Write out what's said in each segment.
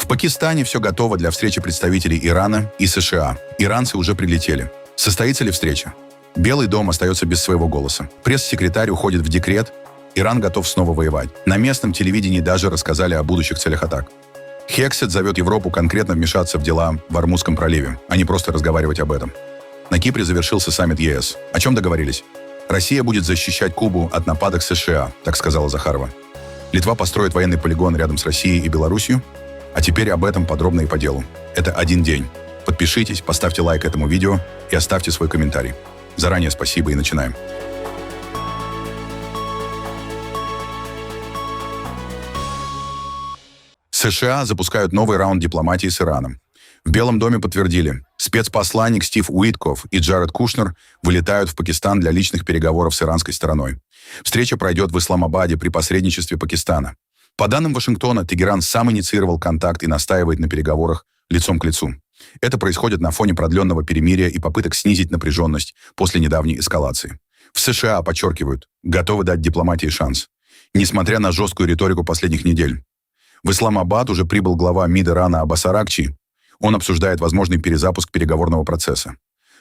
В Пакистане все готово для встречи представителей Ирана и США. Иранцы уже прилетели. Состоится ли встреча? Белый дом остается без своего голоса. Пресс-секретарь уходит в декрет. Иран готов снова воевать. На местном телевидении даже рассказали о будущих целях атак. Хексет зовет Европу конкретно вмешаться в дела в Ормузском проливе, а не просто разговаривать об этом. На Кипре завершился саммит ЕС. О чем договорились? Россия будет защищать Кубу от нападок США, так сказала Захарова. Литва построит военный полигон рядом с Россией и Беларусью. А теперь об этом подробно и по делу. Это один день. Подпишитесь, поставьте лайк этому видео и оставьте свой комментарий. Заранее спасибо и начинаем. США запускают новый раунд дипломатии с Ираном. В Белом доме подтвердили, спецпосланник Стив Уиткоф и Джаред Кушнер вылетают в Пакистан для личных переговоров с иранской стороной. Встреча пройдет в Исламабаде при посредничестве Пакистана. По данным Вашингтона, Тегеран сам инициировал контакт и настаивает на переговорах лицом к лицу. Это происходит на фоне продленного перемирия и попыток снизить напряженность после недавней эскалации. В США подчеркивают, готовы дать дипломатии шанс, несмотря на жесткую риторику последних недель. В Исламабад уже прибыл глава МИД Ирана Аббас Аракчи. Он обсуждает возможный перезапуск переговорного процесса.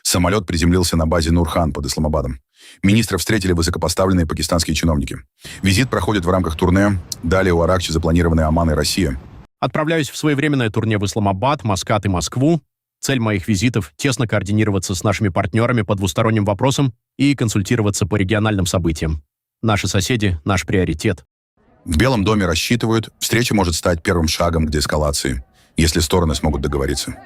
Самолет приземлился на базе Нурхан под Исламабадом. Министра встретили высокопоставленные пакистанские чиновники. Визит проходит в рамках турне. Далее у Аракчи запланированы Оман и Россия. Отправляюсь в своевременное турне в Исламабад, Маскат и Москву. Цель моих визитов – тесно координироваться с нашими партнерами по двусторонним вопросам и консультироваться по региональным событиям. Наши соседи – наш приоритет. В Белом доме рассчитывают, встреча может стать первым шагом к деэскалации, если стороны смогут договориться.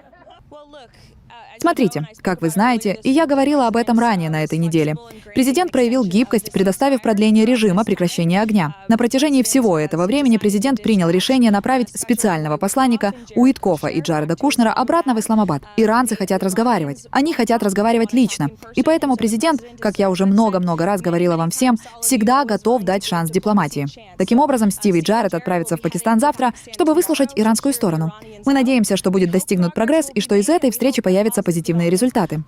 Смотрите, как вы знаете, и я говорила об этом ранее на этой неделе, президент проявил гибкость, предоставив продление режима прекращения огня. На протяжении всего этого времени президент принял решение направить специального посланника Уиткофа и Джареда Кушнера обратно в Исламабад. Иранцы хотят разговаривать. Они хотят разговаривать лично. И поэтому президент, как я уже много-много раз говорила вам всем, всегда готов дать шанс дипломатии. Таким образом, Стив и Джаред отправятся в Пакистан завтра, чтобы выслушать иранскую сторону. Мы надеемся, что будет достигнут прогресс и что из этой встречи появятся позитивные результаты.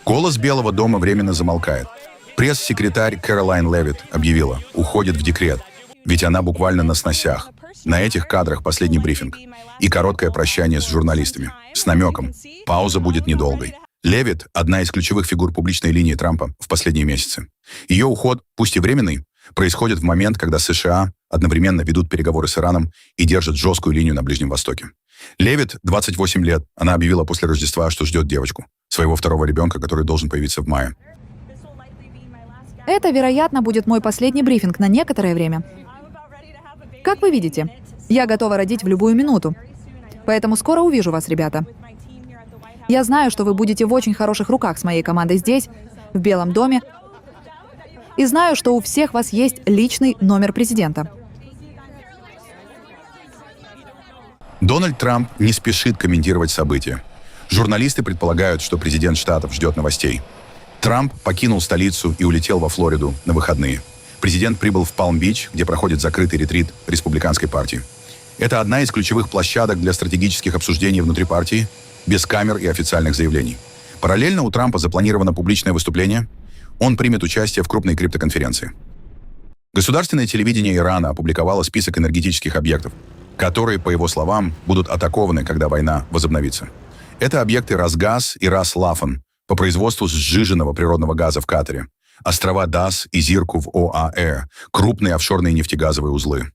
Голос Белого дома временно замолкает. Пресс-секретарь Кэролайн Левит объявила, уходит в декрет, ведь она буквально на сносях. На этих кадрах последний брифинг и короткое прощание с журналистами, с намеком, пауза будет недолгой. Левит – одна из ключевых фигур публичной линии Трампа в последние месяцы. Ее уход, пусть и временный, происходит в момент, когда США одновременно ведут переговоры с Ираном и держат жесткую линию на Ближнем Востоке. Левит, 28 лет, она объявила после Рождества, что ждет девочку, своего второго ребенка, который должен появиться в мае. Это, вероятно, будет мой последний брифинг на некоторое время. Как вы видите, я готова родить в любую минуту. Поэтому скоро увижу вас, ребята. Я знаю, что вы будете в очень хороших руках с моей командой здесь, в Белом доме, и знаю, что у всех вас есть личный номер президента. Дональд Трамп не спешит комментировать события. Журналисты предполагают, что президент Штатов ждет новостей. Трамп покинул столицу и улетел во Флориду на выходные. Президент прибыл в Палм-Бич, где проходит закрытый ретрит республиканской партии. Это одна из ключевых площадок для стратегических обсуждений внутри партии, без камер и официальных заявлений. Параллельно у Трампа запланировано публичное выступление. Он примет участие в крупной криптоконференции. Государственное телевидение Ирана опубликовало список энергетических объектов, которые, по его словам, будут атакованы, когда война возобновится. Это объекты Расгаз и Раслафан по производству сжиженного природного газа в Катаре, острова Дас и Зирку в ОАЭ, крупные офшорные нефтегазовые узлы.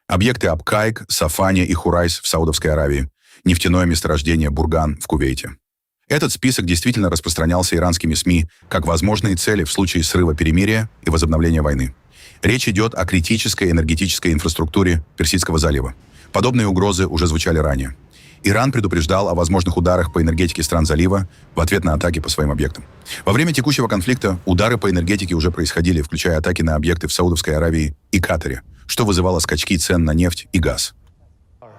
Объекты Абкайк, Сафания и Хурайс в Саудовской Аравии, нефтяное месторождение Бурган в Кувейте. Этот список действительно распространялся иранскими СМИ как возможные цели в случае срыва перемирия и возобновления войны. Речь идет о критической энергетической инфраструктуре Персидского залива. Подобные угрозы уже звучали ранее. Иран предупреждал о возможных ударах по энергетике стран залива в ответ на атаки по своим объектам. Во время текущего конфликта удары по энергетике уже происходили, включая атаки на объекты в Саудовской Аравии и Катаре, что вызывало скачки цен на нефть и газ.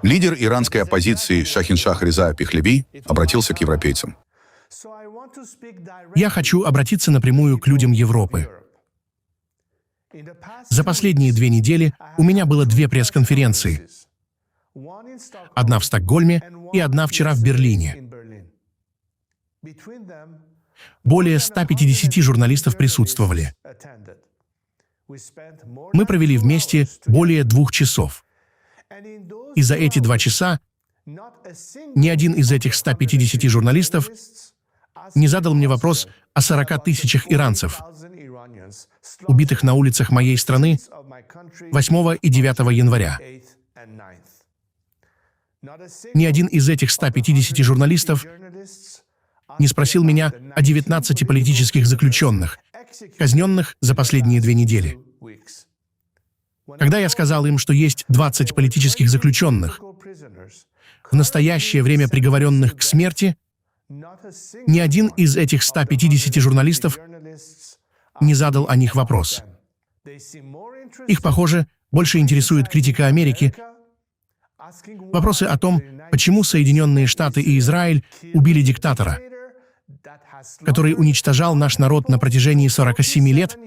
Лидер иранской оппозиции Шахиншах Реза Пехлеви обратился к европейцам. Я хочу обратиться напрямую к людям Европы. За последние 2 недели у меня было 2 пресс-конференции. Одна в Стокгольме и одна вчера в Берлине. Более 150 журналистов присутствовали. Мы провели вместе более 2 часов. И за эти 2 часа ни один из этих 150 журналистов не задал мне вопрос о 40 тысячах иранцев, убитых на улицах моей страны 8 и 9 января. Ни один из этих 150 журналистов не спросил меня о 19 политических заключенных, казненных за последние 2 недели. Когда я сказал им, что есть 20 политических заключенных, в настоящее время приговоренных к смерти, ни один из этих 150 журналистов не задал о них вопрос. Их, похоже, больше интересует критика Америки, вопросы о том, почему Соединенные Штаты и Израиль убили диктатора, который уничтожал наш народ на протяжении 47 лет,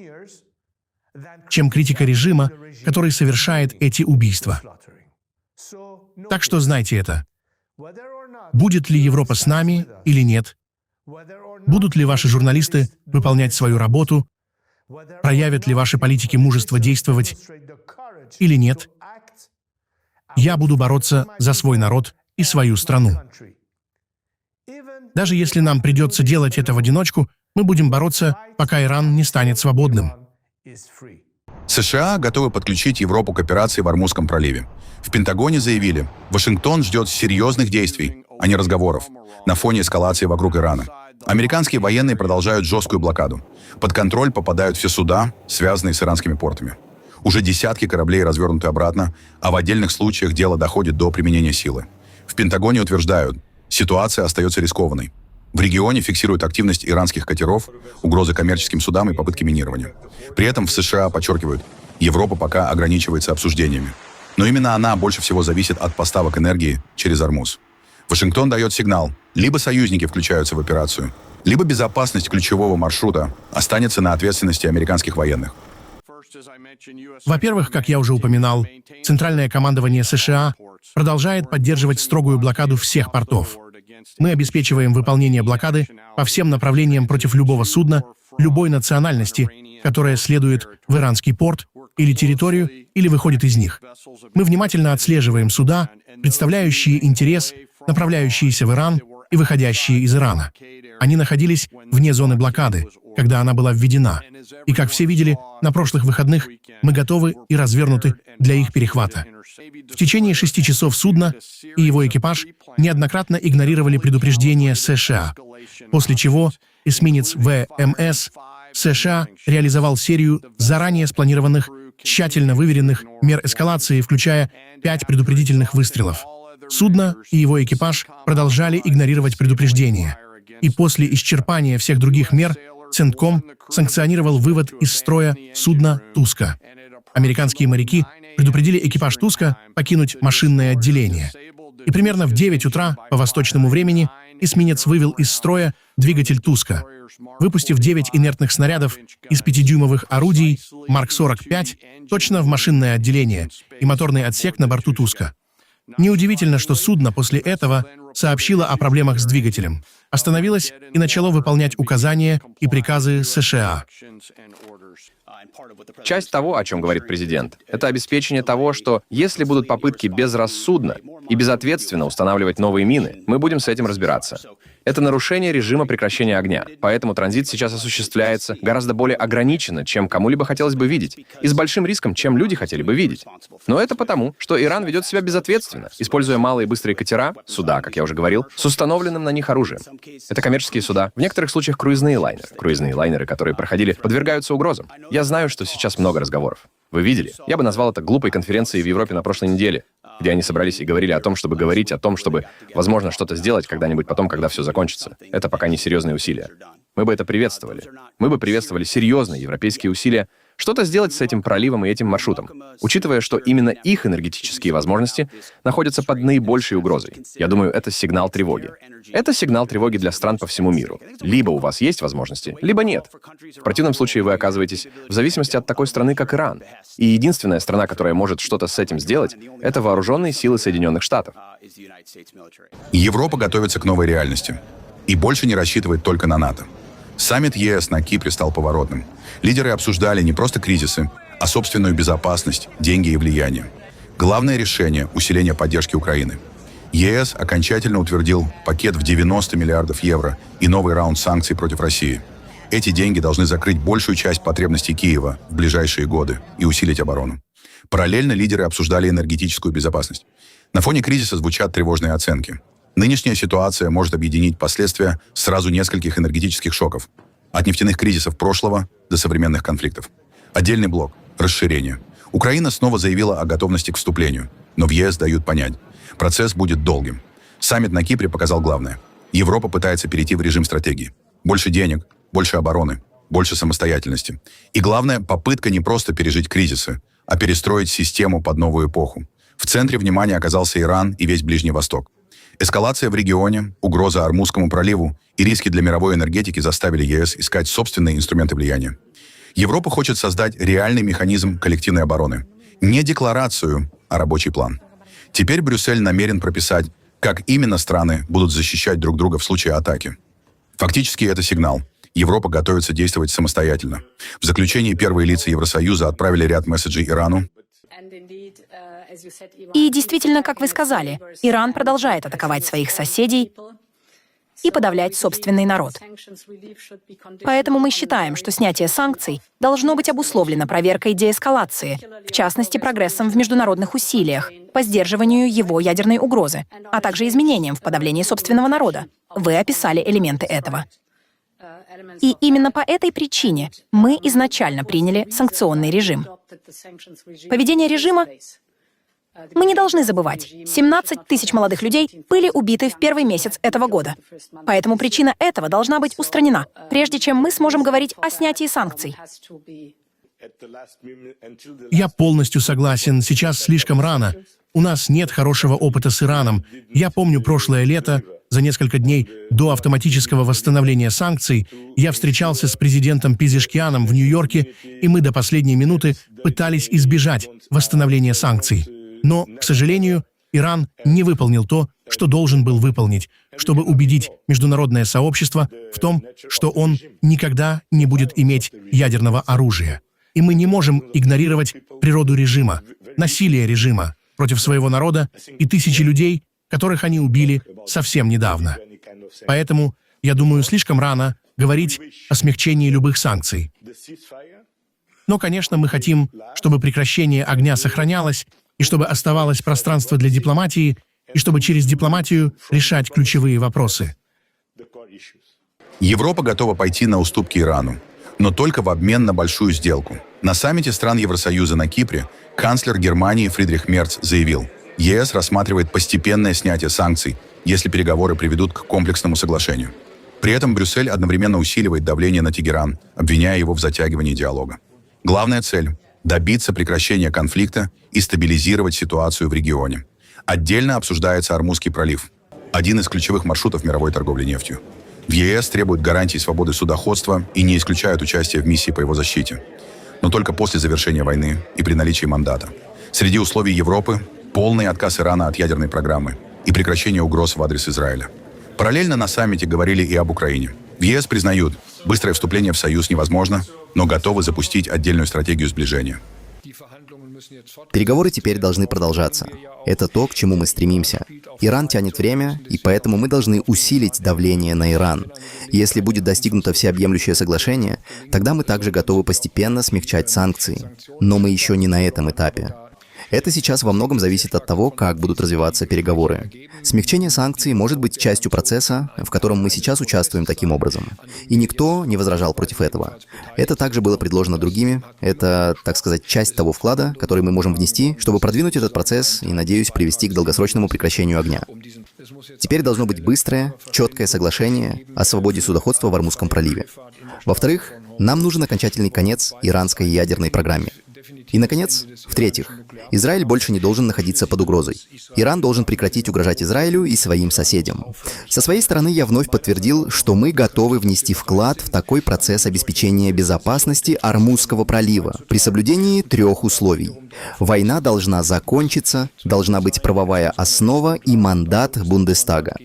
чем критика режима, который совершает эти убийства. Так что знайте это. Будет ли Европа с нами или нет? Будут ли ваши журналисты выполнять свою работу? Проявят ли ваши политики мужество действовать или нет? Я буду бороться за свой народ и свою страну. Даже если нам придется делать это в одиночку, мы будем бороться, пока Иран не станет свободным. США готовы подключить Европу к операции в Ормузском проливе. В Пентагоне заявили, Вашингтон ждет серьезных действий, а не разговоров, на фоне эскалации вокруг Ирана. Американские военные продолжают жесткую блокаду. Под контроль попадают все суда, связанные с иранскими портами. Уже десятки кораблей развернуты обратно, а в отдельных случаях дело доходит до применения силы. В Пентагоне утверждают, ситуация остается рискованной. В регионе фиксируют активность иранских катеров, угрозы коммерческим судам и попытки минирования. При этом в США подчеркивают, Европа пока ограничивается обсуждениями. Но именно она больше всего зависит от поставок энергии через Ормуз. Вашингтон дает сигнал, либо союзники включаются в операцию, либо безопасность ключевого маршрута останется на ответственности американских военных. Во-первых, как я уже упоминал, Центральное командование США продолжает поддерживать строгую блокаду всех портов. Мы обеспечиваем выполнение блокады по всем направлениям против любого судна, любой национальности, которая следует в иранский порт или территорию, или выходит из них. Мы внимательно отслеживаем суда, представляющие интерес, направляющиеся в Иран и выходящие из Ирана. Они находились вне зоны блокады, когда она была введена. И, как все видели, на прошлых выходных мы готовы и развернуты для их перехвата. В течение 6 часов судно и его экипаж неоднократно игнорировали предупреждения США, после чего эсминец ВМС США реализовал серию заранее спланированных, тщательно выверенных мер эскалации, включая 5 предупредительных выстрелов. Судно и его экипаж продолжали игнорировать предупреждения. И после исчерпания всех других мер Центком санкционировал вывод из строя судна «Туска». Американские моряки предупредили экипаж «Туска» покинуть машинное отделение. И примерно в 9 утра по восточному времени эсминец вывел из строя двигатель «Туска», выпустив 9 инертных снарядов из 5-дюймовых орудий Марк-45 точно в машинное отделение и моторный отсек на борту «Туска». Неудивительно, что судно после этого сообщило о проблемах с двигателем, остановилось и начало выполнять указания и приказы США. Часть того, о чем говорит президент, это обеспечение того, что если будут попытки безрассудно и безответственно устанавливать новые мины, мы будем с этим разбираться. Это нарушение режима прекращения огня, поэтому транзит сейчас осуществляется гораздо более ограниченно, чем кому-либо хотелось бы видеть, и с большим риском, чем люди хотели бы видеть. Но это потому, что Иран ведет себя безответственно, используя малые и быстрые катера, суда, как я уже говорил, с установленным на них оружием. Это коммерческие суда, в некоторых случаях круизные лайнеры. Круизные лайнеры, которые проходили, подвергаются угрозам. Я знаю, что сейчас много разговоров. Вы видели? Я бы назвал это глупой конференцией в Европе на прошлой неделе, где они собрались и говорили о том, чтобы говорить о том, чтобы, возможно, что-то сделать когда-нибудь потом, когда все закончится. Это пока не серьезные усилия. Мы бы это приветствовали. Мы бы приветствовали серьезные европейские усилия что-то сделать с этим проливом и этим маршрутом, учитывая, что именно их энергетические возможности находятся под наибольшей угрозой. Я думаю, это сигнал тревоги. Это сигнал тревоги для стран по всему миру. Либо у вас есть возможности, либо нет. В противном случае вы оказываетесь в зависимости от такой страны, как Иран. И единственная страна, которая может что-то с этим сделать, это вооруженные силы Соединенных Штатов. Европа готовится к новой реальности и больше не рассчитывает только на НАТО. Саммит ЕС на Кипре стал поворотным. Лидеры обсуждали не просто кризисы, а собственную безопасность, деньги и влияние. Главное решение – усиление поддержки Украины. ЕС окончательно утвердил пакет в 90 миллиардов евро и новый раунд санкций против России. Эти деньги должны закрыть большую часть потребностей Киева в ближайшие годы и усилить оборону. Параллельно лидеры обсуждали энергетическую безопасность. На фоне кризиса звучат тревожные оценки. Нынешняя ситуация может объединить последствия сразу нескольких энергетических шоков. От нефтяных кризисов прошлого до современных конфликтов. Отдельный блок – расширение. Украина снова заявила о готовности к вступлению, но в ЕС дают понять – процесс будет долгим. Саммит на Кипре показал главное. Европа пытается перейти в режим стратегии. Больше денег, больше обороны, больше самостоятельности. И главное – попытка не просто пережить кризисы, а перестроить систему под новую эпоху. В центре внимания оказался Иран и весь Ближний Восток. Эскалация в регионе, угроза Ормузскому проливу и риски для мировой энергетики заставили ЕС искать собственные инструменты влияния. Европа хочет создать реальный механизм коллективной обороны. Не декларацию, а рабочий план. Теперь Брюссель намерен прописать, как именно страны будут защищать друг друга в случае атаки. Фактически это сигнал. Европа готовится действовать самостоятельно. В заключении первые лица Евросоюза отправили ряд месседжей Ирану. И действительно, как вы сказали, Иран продолжает атаковать своих соседей и подавлять собственный народ. Поэтому мы считаем, что снятие санкций должно быть обусловлено проверкой деэскалации, в частности, прогрессом в международных усилиях по сдерживанию его ядерной угрозы, а также изменением в подавлении собственного народа. Вы описали элементы этого. И именно по этой причине мы изначально приняли санкционный режим. Поведение режима мы не должны забывать. 17 тысяч молодых людей были убиты в первый месяц этого года. Поэтому причина этого должна быть устранена, прежде чем мы сможем говорить о снятии санкций. Я полностью согласен. Сейчас слишком рано. У нас нет хорошего опыта с Ираном. Я помню прошлое лето, за несколько дней до автоматического восстановления санкций, я встречался с президентом Пезешкианом в Нью-Йорке, и мы до последней минуты пытались избежать восстановления санкций. Но, к сожалению, Иран не выполнил то, что должен был выполнить, чтобы убедить международное сообщество в том, что он никогда не будет иметь ядерного оружия. И мы не можем игнорировать природу режима, насилие режима против своего народа и тысячи людей, которых они убили совсем недавно. Поэтому, я думаю, слишком рано говорить о смягчении любых санкций. Но, конечно, мы хотим, чтобы прекращение огня сохранялось, и чтобы оставалось пространство для дипломатии, и чтобы через дипломатию решать ключевые вопросы. Европа готова пойти на уступки Ирану, но только в обмен на большую сделку. На саммите стран Евросоюза на Кипре канцлер Германии Фридрих Мерц заявил, ЕС рассматривает постепенное снятие санкций, если переговоры приведут к комплексному соглашению. При этом Брюссель одновременно усиливает давление на Тегеран, обвиняя его в затягивании диалога. Главная цель – добиться прекращения конфликта и стабилизировать ситуацию в регионе. Отдельно обсуждается Ормузский пролив, один из ключевых маршрутов мировой торговли нефтью. В ЕС требуют гарантий свободы судоходства и не исключают участие в миссии по его защите. Но только после завершения войны и при наличии мандата. Среди условий Европы – полный отказ Ирана от ядерной программы и прекращение угроз в адрес Израиля. Параллельно на саммите говорили и об Украине. В ЕС признают, быстрое вступление в Союз невозможно, но готовы запустить отдельную стратегию сближения. Переговоры теперь должны продолжаться. Это то, к чему мы стремимся. Иран тянет время, и поэтому мы должны усилить давление на Иран. Если будет достигнуто всеобъемлющее соглашение, тогда мы также готовы постепенно смягчать санкции. Но мы еще не на этом этапе. Это сейчас во многом зависит от того, как будут развиваться переговоры. Смягчение санкций может быть частью процесса, в котором мы сейчас участвуем таким образом. И никто не возражал против этого. Это также было предложено другими. Это, так сказать, часть того вклада, который мы можем внести, чтобы продвинуть этот процесс и, надеюсь, привести к долгосрочному прекращению огня. Теперь должно быть быстрое, четкое соглашение о свободе судоходства в Ормузском проливе. Во-вторых, нам нужен окончательный конец иранской ядерной программе. И, наконец, в-третьих, Израиль больше не должен находиться под угрозой. Иран должен прекратить угрожать Израилю и своим соседям. Со своей стороны я вновь подтвердил, что мы готовы внести вклад в такой процесс обеспечения безопасности Ормузского пролива при соблюдении 3 условий. Война должна закончиться, должна быть правовая основа и мандат Бундестага.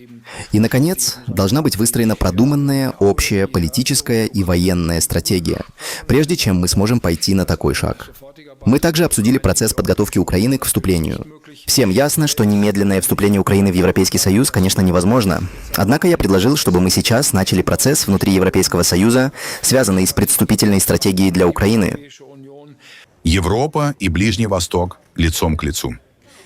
И, наконец, должна быть выстроена продуманная общая политическая и военная стратегия, прежде чем мы сможем пойти на такой шаг. Мы также обсудили процесс подготовки Украины к вступлению. Всем ясно, что немедленное вступление Украины в Европейский Союз, конечно, невозможно. Однако я предложил, чтобы мы сейчас начали процесс внутри Европейского Союза, связанный с предвступительной стратегией для Украины. Европа и Ближний Восток лицом к лицу.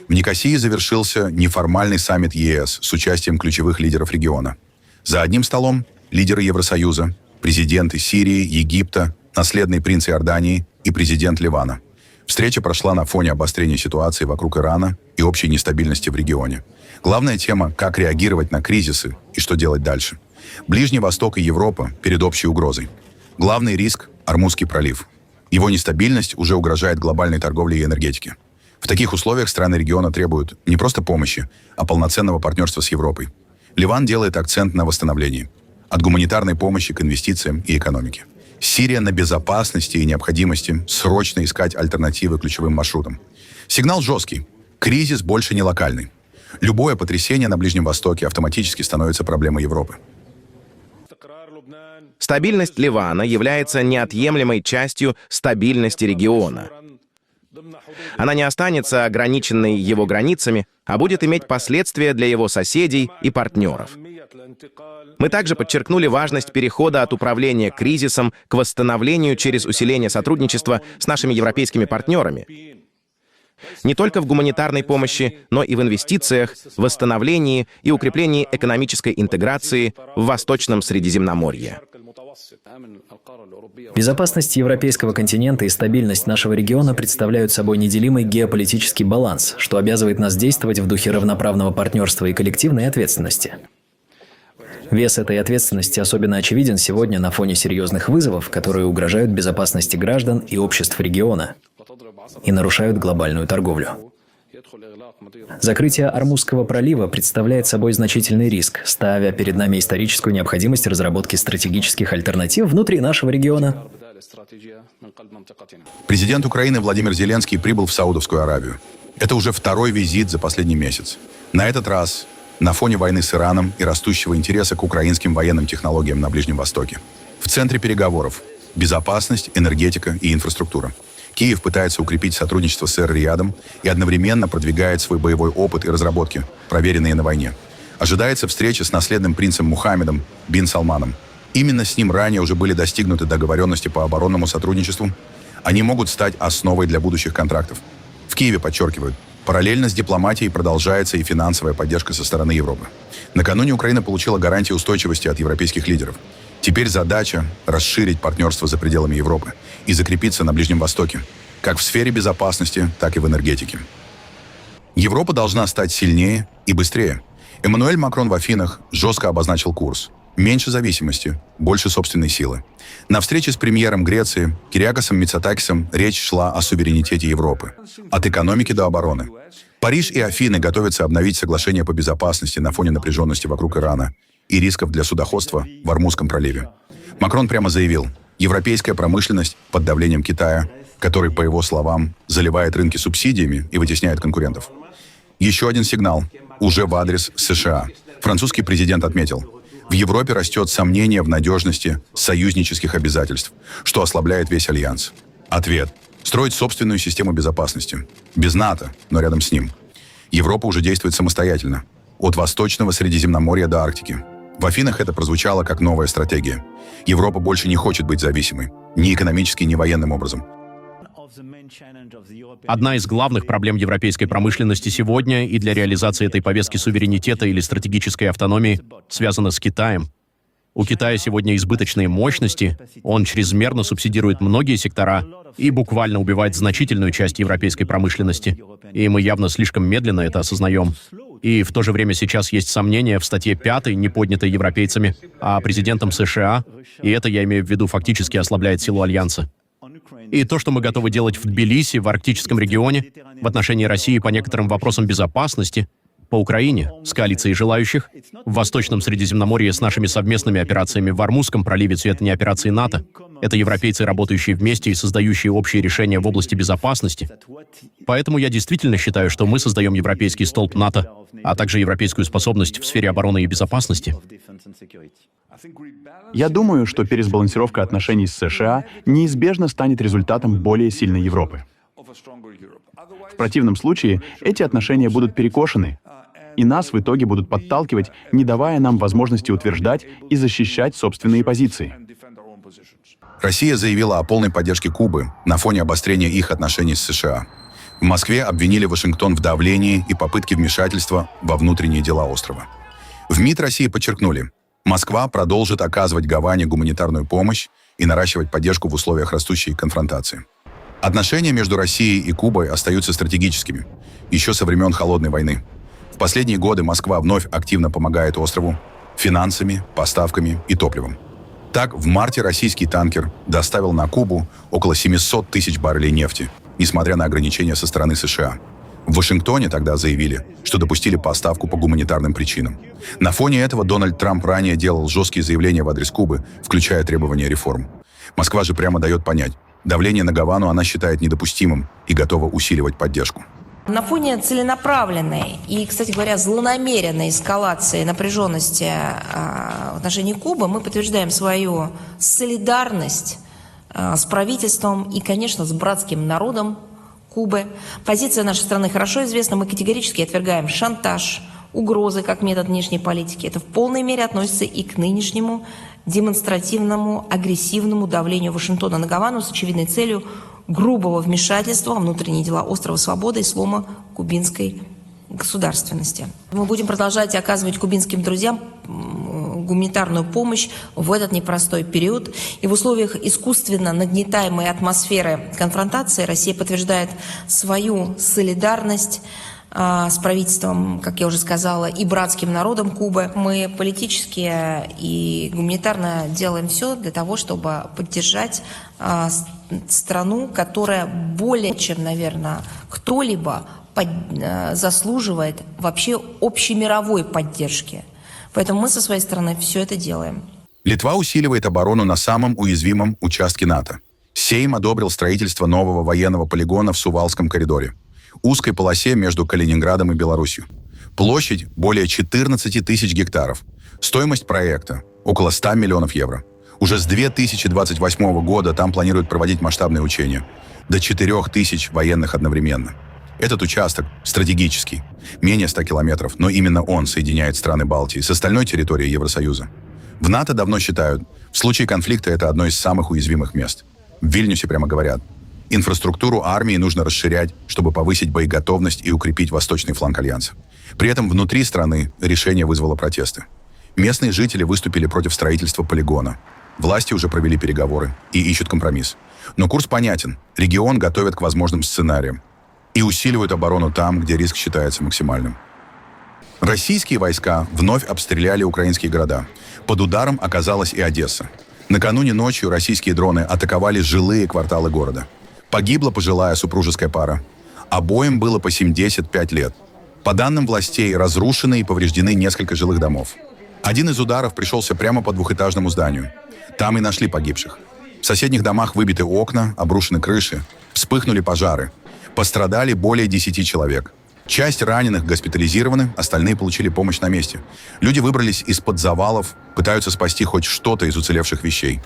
В Никосии завершился неформальный саммит ЕС с участием ключевых лидеров региона. За одним столом лидеры Евросоюза, президенты Сирии, Египта, наследный принц Иордании и президент Ливана. Встреча прошла на фоне обострения ситуации вокруг Ирана и общей нестабильности в регионе. Главная тема – как реагировать на кризисы и что делать дальше. Ближний Восток и Европа перед общей угрозой. Главный риск – Ормузский пролив. Его нестабильность уже угрожает глобальной торговле и энергетике. В таких условиях страны региона требуют не просто помощи, а полноценного партнерства с Европой. Ливан делает акцент на восстановлении. От гуманитарной помощи к инвестициям и экономике. Сирия на безопасности и необходимости срочно искать альтернативы ключевым маршрутам. Сигнал жесткий. Кризис больше не локальный. Любое потрясение на Ближнем Востоке автоматически становится проблемой Европы. Стабильность Ливана является неотъемлемой частью стабильности региона. Она не останется ограниченной его границами, а будет иметь последствия для его соседей и партнеров. Мы также подчеркнули важность перехода от управления кризисом к восстановлению через усиление сотрудничества с нашими европейскими партнерами. Не только в гуманитарной помощи, но и в инвестициях, восстановлении и укреплении экономической интеграции в Восточном Средиземноморье. Безопасность европейского континента и стабильность нашего региона представляют собой неделимый геополитический баланс, что обязывает нас действовать в духе равноправного партнерства и коллективной ответственности. Вес этой ответственности особенно очевиден сегодня на фоне серьезных вызовов, которые угрожают безопасности граждан и обществ региона и нарушают глобальную торговлю. Закрытие Ормузского пролива представляет собой значительный риск, ставя перед нами историческую необходимость разработки стратегических альтернатив внутри нашего региона. Президент Украины Владимир Зеленский прибыл в Саудовскую Аравию. Это уже второй визит за последний месяц. На этот раз на фоне войны с Ираном и растущего интереса к украинским военным технологиям на Ближнем Востоке. В центре переговоров – безопасность, энергетика и инфраструктура. Киев пытается укрепить сотрудничество с Эр-Риядом и одновременно продвигает свой боевой опыт и разработки, проверенные на войне. Ожидается встреча с наследным принцем Мухаммедом бин Салманом. Именно с ним ранее уже были достигнуты договоренности по оборонному сотрудничеству. Они могут стать основой для будущих контрактов. В Киеве подчеркивают, параллельно с дипломатией продолжается и финансовая поддержка со стороны Европы. Накануне Украина получила гарантии устойчивости от европейских лидеров. Теперь задача – расширить партнерство за пределами Европы и закрепиться на Ближнем Востоке, как в сфере безопасности, так и в энергетике. Европа должна стать сильнее и быстрее. Эммануэль Макрон в Афинах жестко обозначил курс. Меньше зависимости, больше собственной силы. На встрече с премьером Греции Кириакосом Мицотакисом речь шла о суверенитете Европы. От экономики до обороны. Париж и Афины готовятся обновить соглашение по безопасности на фоне напряженности вокруг Ирана и рисков для судоходства в Ормузском проливе. Макрон прямо заявил, европейская промышленность под давлением Китая, который, по его словам, заливает рынки субсидиями и вытесняет конкурентов. Еще один сигнал, уже в адрес США. Французский президент отметил, в Европе растет сомнение в надежности союзнических обязательств, что ослабляет весь альянс. Ответ – строить собственную систему безопасности. Без НАТО, но рядом с ним. Европа уже действует самостоятельно. От Восточного Средиземноморья до Арктики. В Афинах это прозвучало как новая стратегия. Европа больше не хочет быть зависимой. Ни экономически, ни военным образом. Одна из главных проблем европейской промышленности сегодня и для реализации этой повестки суверенитета или стратегической автономии связана с Китаем. У Китая сегодня избыточные мощности, он чрезмерно субсидирует многие сектора и буквально убивает значительную часть европейской промышленности. И мы явно слишком медленно это осознаем. И в то же время сейчас есть сомнения в статье 5, не поднятой европейцами, а президентом США, и это, я имею в виду, фактически ослабляет силу Альянса. И то, что мы готовы делать в Тбилиси, в арктическом регионе, в отношении России по некоторым вопросам безопасности, по Украине, с коалицией желающих, в Восточном Средиземноморье с нашими совместными операциями в Ормузском проливе, это не операции НАТО. Это европейцы, работающие вместе и создающие общие решения в области безопасности. Поэтому я действительно считаю, что мы создаем европейский столб НАТО, а также европейскую способность в сфере обороны и безопасности. Я думаю, что пересбалансировка отношений с США неизбежно станет результатом более сильной Европы. В противном случае эти отношения будут перекошены, и нас в итоге будут подталкивать, не давая нам возможности утверждать и защищать собственные позиции. Россия заявила о полной поддержке Кубы на фоне обострения их отношений с США. В Москве обвинили Вашингтон в давлении и попытке вмешательства во внутренние дела острова. В МИД России подчеркнули, Москва продолжит оказывать Гаване гуманитарную помощь и наращивать поддержку в условиях растущей конфронтации. Отношения между Россией и Кубой остаются стратегическими, еще со времен Холодной войны. В последние годы Москва вновь активно помогает острову финансами, поставками и топливом. Так, в марте российский танкер доставил на Кубу около 700 тысяч баррелей нефти, несмотря на ограничения со стороны США. В Вашингтоне тогда заявили, что допустили поставку по гуманитарным причинам. На фоне этого Дональд Трамп ранее делал жесткие заявления в адрес Кубы, включая требования реформ. Москва же прямо дает понять, давление на Гавану она считает недопустимым и готова усиливать поддержку. На фоне целенаправленной и, кстати говоря, злонамеренной эскалации напряженности в отношении Кубы мы подтверждаем свою солидарность с правительством и, конечно, с братским народом Кубы. Позиция нашей страны хорошо известна. Мы категорически отвергаем шантаж, угрозы как метод внешней политики. Это в полной мере относится и к нынешнему демонстративному, агрессивному давлению Вашингтона на Гавану с очевидной целью грубого вмешательства во внутренние дела острова Свободы и слома кубинской государственности. Мы будем продолжать оказывать кубинским друзьям гуманитарную помощь в этот непростой период. И в условиях искусственно нагнетаемой атмосферы конфронтации Россия подтверждает свою солидарность с правительством, как я уже сказала, и братским народом Кубы. Мы политически и гуманитарно делаем все для того, чтобы поддержать страну, которая более чем, наверное, кто-либо заслуживает вообще общемировой поддержки. Поэтому мы со своей стороны все это делаем. Литва усиливает оборону на самом уязвимом участке НАТО. Сейм одобрил строительство нового военного полигона в Сувалском коридоре, узкой полосе между Калининградом и Беларусью. Площадь более 14 тысяч гектаров. Стоимость проекта около 100 миллионов евро. Уже с 2028 года там планируют проводить масштабные учения. До 4000 военных одновременно. Этот участок стратегический, менее 100 километров, но именно он соединяет страны Балтии с остальной территорией Евросоюза. В НАТО давно считают, в случае конфликта это одно из самых уязвимых мест. В Вильнюсе прямо говорят, инфраструктуру армии нужно расширять, чтобы повысить боеготовность и укрепить восточный фланг Альянса. При этом внутри страны решение вызвало протесты. Местные жители выступили против строительства полигона. Власти уже провели переговоры и ищут компромисс. Но курс понятен. Регион готовят к возможным сценариям и усиливают оборону там, где риск считается максимальным. Российские войска вновь обстреляли украинские города. Под ударом оказалась и Одесса. Накануне ночью российские дроны атаковали жилые кварталы города. Погибла пожилая супружеская пара. Обоим было по 75 лет. По данным властей, разрушены и повреждены несколько жилых домов. Один из ударов пришелся прямо по двухэтажному зданию. Там и нашли погибших. В соседних домах выбиты окна, обрушены крыши, вспыхнули пожары. Пострадали более 10 человек. Часть раненых госпитализированы, остальные получили помощь на месте. Люди выбрались из-под завалов, пытаются спасти хоть что-то из уцелевших вещей.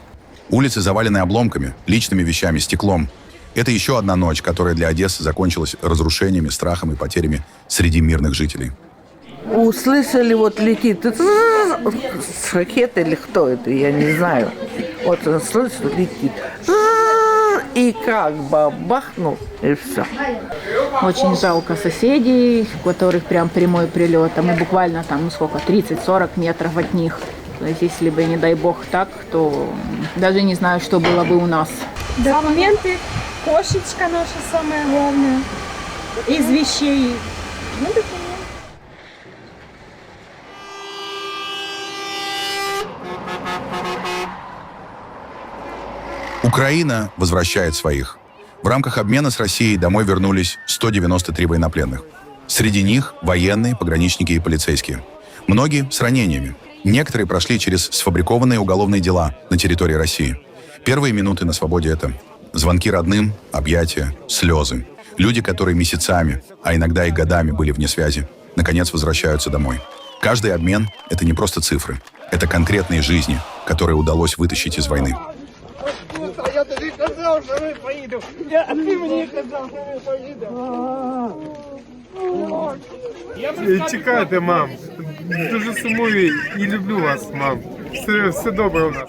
Улицы завалены обломками, личными вещами, стеклом. Это еще одна ночь, которая для Одессы закончилась разрушениями, страхом и потерями среди мирных жителей. Услышали, вот летит ракета или кто это, я не знаю. Вот слышу, летит. И как бахнул, и все. Очень жалко соседей, у которых прям прямой прилет. А мы буквально там, 30-40 метров от них. То есть, если бы, не дай бог, так, то даже не знаю, что было бы у нас. Документы, кошечка наша самая главная, из вещей. Документы. Украина возвращает своих. В рамках обмена с Россией домой вернулись 193 военнопленных. Среди них военные, пограничники и полицейские. Многие с ранениями. Некоторые прошли через сфабрикованные уголовные дела на территории России. Первые минуты на свободе — это звонки родным, объятия, слезы. Люди, которые месяцами, а иногда и годами были вне связи, наконец возвращаются домой. Каждый обмен — это не просто цифры. Это конкретные жизни, которые удалось вытащить из войны. Я тобі казав, що ви поїдете. А ти мені казав, що не поїду. Чекайте, мам. Дуже сумую і люблю вас, мам. Все добре у нас.